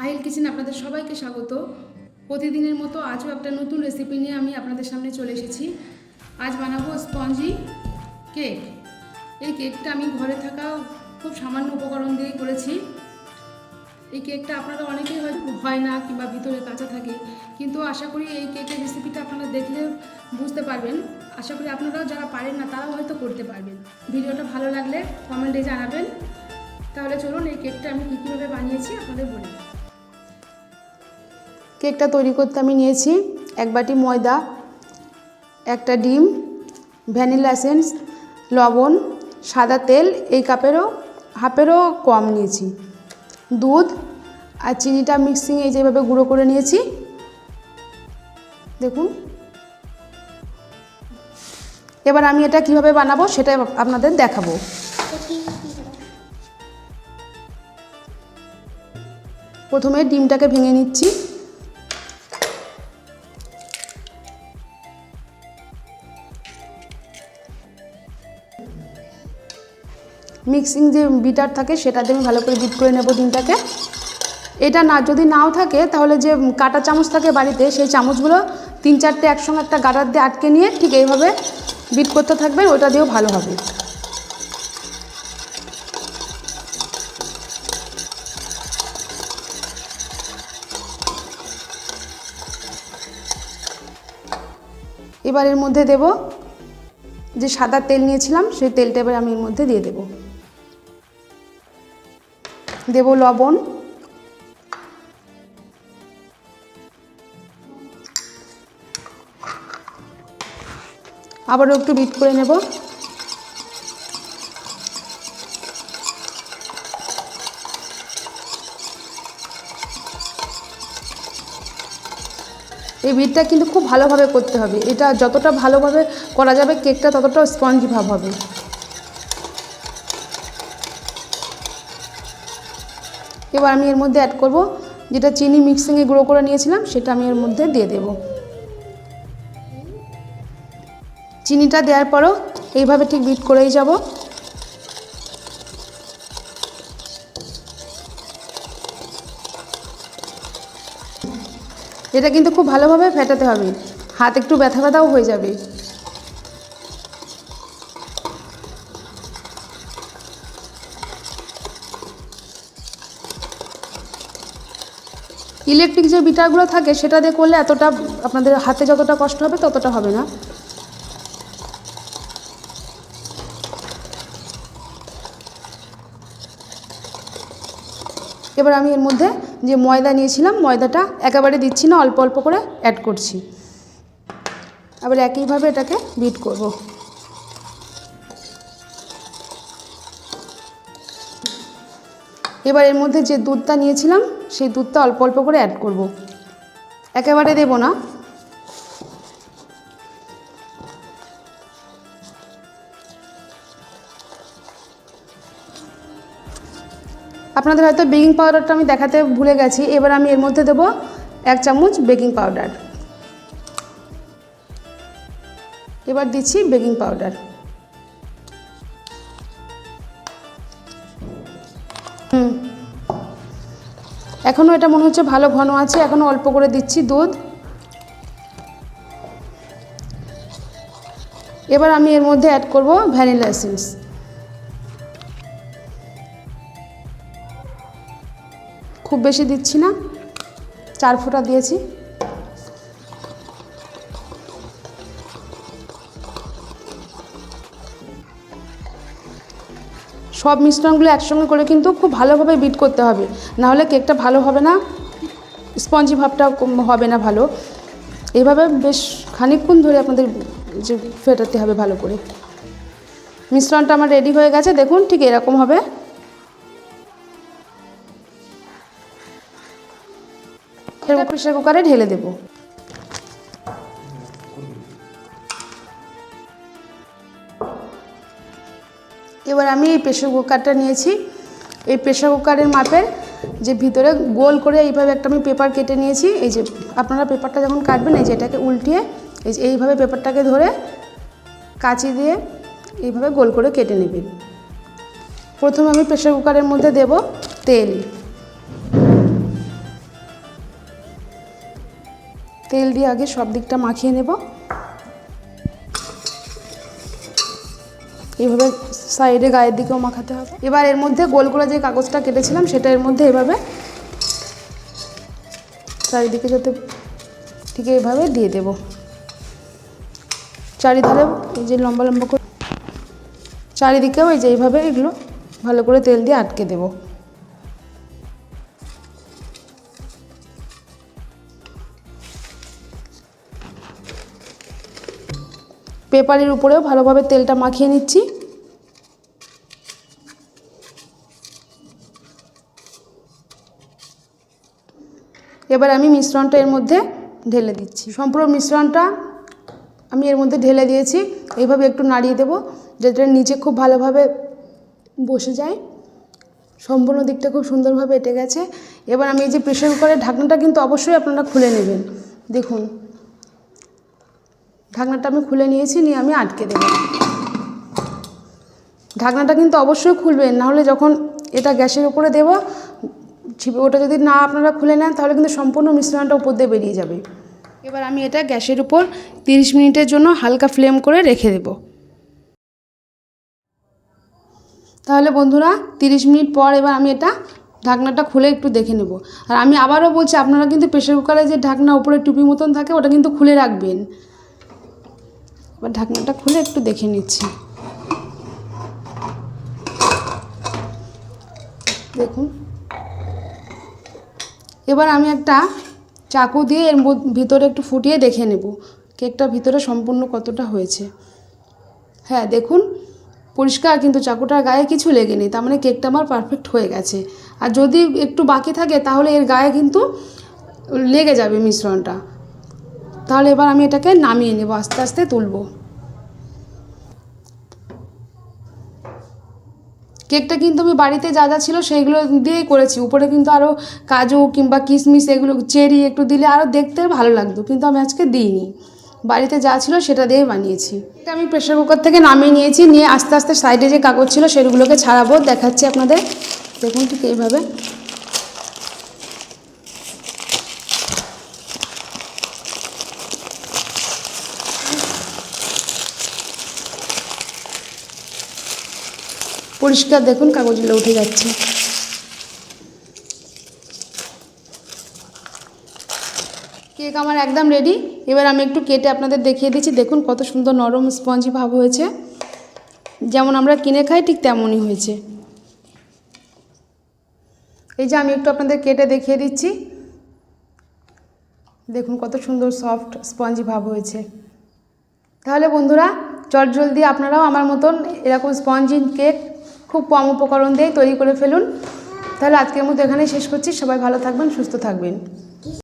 সাহিল কিচেনে আপনাদের সবাইকে স্বাগত। প্রতিদিনের মতো আজও একটা নতুন রেসিপি নিয়ে আমি আপনাদের সামনে চলে এসেছি। আজ বানাবো স্পঞ্জি কেক। এই কেকটা আমি ঘরে থাকা খুব সামান্য উপকরণ দিয়েই করেছি। এই কেকটা আপনারা অনেকেই হয় না কিংবা ভিতরে কাঁচা থাকে, কিন্তু আশা করি এই কেকের রেসিপিটা আপনারা দেখলে বুঝতে পারবেন। আশা করি আপনারাও যারা পারেন না তারাও হয়তো করতে পারবেন। ভিডিওটা ভালো লাগলে কমেন্টে জানাবেন। তাহলে চলুন এই কেকটা আমি কীভাবে বানিয়েছি আপনাদের বলি। কেকটা তৈরি করতে আমি নিয়েছি 1 বাটি ময়দা, একটা ডিম, ভ্যানিলা এসেন্স, লবণ, সাদা তেল এই কাপেরও হাফেরও কম নিয়েছি, দুধ আর চিনিটা মিক্সিং এই যেভাবে গুঁড়ো করে নিয়েছি। দেখুন, এবার আমি এটা কিভাবে বানাবো সেটা আপনাদের দেখাবো। প্রথমে ডিমটাকে ভেঙে নিচ্ছি। মিক্সিং যে বিটার থাকে সেটা দিয়ে আমি ভালো করে বিট করে নেব ডিমটাকে। এটা না যদি নাও থাকে তাহলে যে কাঁটা চামচ থাকে বাড়িতে, সেই চামচগুলো 3-4টে একসঙ্গে একটা গাটার দিয়ে আটকে নিয়ে ঠিক এইভাবে বিট করতে থাকবে, ওটা দিয়েও ভালো হবে। এবার এর মধ্যে দেব যে সাদা তেল নিয়েছিলাম, সেই তেলটা এবার আমি এর মধ্যে দিয়ে দেব। দেব লবণ, আবারও একটু বিট করে নেব। এই বিটটা কিন্তু খুব ভালোভাবে করতে হবে। এটা যতটা ভালোভাবে করা যাবে কেকটা ততটা স্পঞ্জি ভাব হবে। এবার আমি এর মধ্যে অ্যাড করব যেটা চিনি মিক্সিংয়ে গুঁড়ো করে নিয়েছিলাম, সেটা আমি এর মধ্যে দিয়ে দেব। চিনিটা দেওয়ার পরও এইভাবে ঠিক বিট করেই যাব। এটা কিন্তু খুব ভালোভাবে ফেটাতে হবে, হাত একটু ব্যথা ব্যথাও হয়ে যাবে। ইলেকট্রিক যে বিটারগুলো থাকে সেটা দিয়ে করলে এতটা আপনাদের হাতে যতটা কষ্ট হবে ততটা হবে না। এবার আমি এর মধ্যে যে ময়দা নিয়েছিলাম, ময়দাটা একেবারে দিচ্ছি না, অল্প অল্প করে অ্যাড করছি। আবার একইভাবে এটাকে বিট করব। এবার এর মধ্যে যে দুধটা নিয়েছিলাম সেই দুধটা অল্প অল্প করে অ্যাড করব, একেবারে দেব না। আপনাদের হয়তো বেকিং পাউডারটা আমি দেখাতে ভুলে গেছি। এবার আমি এর মধ্যে দেব 1 চামচ বেকিং পাউডার। এবার দিচ্ছি বেকিং পাউডার। এখনও এটা মনে হচ্ছে ভালো ঘন আছে, এখনও অল্প করে দিচ্ছি দুধ। এবার আমি এর মধ্যে অ্যাড করব ভ্যানিলা এসেন্স। খুব বেশি দিচ্ছি না, 4 ফোঁটা দিয়েছি। সব মিশ্রণগুলো একসঙ্গে করে কিন্তু খুব ভালোভাবে বিট করতে হবে, নাহলে কেকটা ভালো হবে না, স্পঞ্জি ভাবটা হবে না ভালো। এইভাবে বেশ খানিকক্ষণ ধরে আপনাদের যে ফেটাতে হবে ভালো করে। মিশ্রণটা আমার রেডি হয়ে গেছে, দেখুন ঠিক এরকম হবে। এরকম প্রেসার কুকারে ঢেলে দেব। এবার আমি এই প্রেসার কুকারটা নিয়েছি। এই প্রেসার কুকারের মাপের যে ভিতরে গোল করে এইভাবে একটা আমি পেপার কেটে নিয়েছি। এই যে আপনারা পেপারটা যখন কাটবেন, এই যে এটাকে উল্টিয়ে এই যে এইভাবে পেপারটাকে ধরে কাঁচি দিয়ে এইভাবে গোল করে কেটে নেবেন। প্রথমে আমি প্রেসার কুকারের মধ্যে দেব তেল। তেল দিয়ে আগে সব দিকটা মাখিয়ে নেব। এইভাবে সাইডে গায়ের দিকেও মাখাতে হবে। এবার এর মধ্যে গোল করে যে কাগজটা কেটেছিলাম সেটা এর মধ্যে এভাবে চারিদিকে যাতে ঠিক এইভাবে দিয়ে দেব। চারিধারে এই যে লম্বা লম্বা করে চারিদিকেও এই যে এইভাবে এগুলো ভালো করে তেল দিয়ে আটকে দেব। পেপারের উপরেও ভালোভাবে তেলটা মাখিয়ে নিচ্ছি। এবার আমি মিশ্রণটা এর মধ্যে ঢেলে দিচ্ছি। সম্পূর্ণ মিশ্রণটা আমি এর মধ্যে ঢেলে দিয়েছি। এইভাবে একটু নাড়িয়ে দেব যাতে নিচে খুব ভালোভাবে বসে যায়। সম্পূর্ণ দিকটা খুব সুন্দরভাবে এঁটে গেছে। এবার আমি এই যে প্রেসার কুকারের ঢাকনাটা কিন্তু অবশ্যই আপনারা খুলে নেবেন। দেখুন ঢাকনাটা আমি খুলে নিয়েছি, নিয়ে আমি আটকে দেব। ঢাকনাটা কিন্তু অবশ্যই খুলবেন, নাহলে যখন এটা গ্যাসের উপরে দেব ওটা যদি না আপনারা খুলে নেন তাহলে কিন্তু সম্পূর্ণ মিশ্রণটা উপর দিয়ে বেরিয়ে যাবে। এবার আমি এটা গ্যাসের উপর 30 মিনিটের জন্য হালকা ফ্লেম করে রেখে দেব। তাহলে বন্ধুরা 30 মিনিট পর এবার আমি এটা ঢাকনাটা খুলে একটু দেখে নেব। আর আমি আবারও বলছি, আপনারা কিন্তু প্রেসার কুকারে যে ঢাকনা উপরে টুপি মতন থাকে ওটা কিন্তু খুলে রাখবেন। এবার ঢাকনাটা খুলে একটু দেখে নিচ্ছি। দেখুন এবার আমি একটা চাকু দিয়ে এর ভিতরে একটু ফুটিয়ে দেখে নেব কেকটার ভিতরে সম্পূর্ণ কতটা হয়েছে। হ্যাঁ দেখুন পরিষ্কার, কিন্তু চাকুটার গায়ে কিছু লেগে নেই, তার মানে কেকটা আমার পারফেক্ট হয়ে গেছে। আর যদি একটু বাকি থাকে তাহলে এর গায়ে কিন্তু লেগে যাবে মিশ্রণটা। তাহলে এবার আমি এটাকে নামিয়ে নেব, আস্তে আস্তে তুলব। কেকটা কিন্তু আমি বাড়িতে যা যা ছিল সেইগুলো দিয়েই করেছি। উপরে কিন্তু আরও কাজু কিংবা কিশমিশ এগুলো চেরি একটু দিলে আরও দেখতে ভালো লাগতো, কিন্তু আমি আজকে দিইনি। বাড়িতে যা ছিল সেটা দিয়েই বানিয়েছি। এটা আমি প্রেসার কুকার থেকে নামিয়ে নিয়েছি, নিয়ে আস্তে আস্তে সাইডে যে কাগজ ছিল সেগুলোকে ছাড়াবো, দেখাচ্ছি আপনাদের। দেখুন ঠিক এইভাবে পরিষ্কার দেখুন কাগজগুলো উঠে যাচ্ছে। কেক আমার একদম রেডি। এবার আমি একটু কেটে আপনাদের দেখিয়ে দিচ্ছি। দেখুন কত সুন্দর নরম স্পঞ্জি ভাব হয়েছে, যেমন আমরা কিনে খাই ঠিক তেমনই হয়েছে। এই যে আমি একটু আপনাদের কেটে দেখিয়ে দিচ্ছি। দেখুন কত সুন্দর সফট স্পঞ্জি ভাব হয়েছে। তাহলে বন্ধুরা চটজলদি আপনারাও আমার মতন এরকম স্পঞ্জি কেক খুব কম উপকরণ দিয়ে তৈরি করে ফেলুন। তাহলে আজকের মতো এখানেই শেষ করছি। সবাই ভালো থাকবেন, সুস্থ থাকবেন।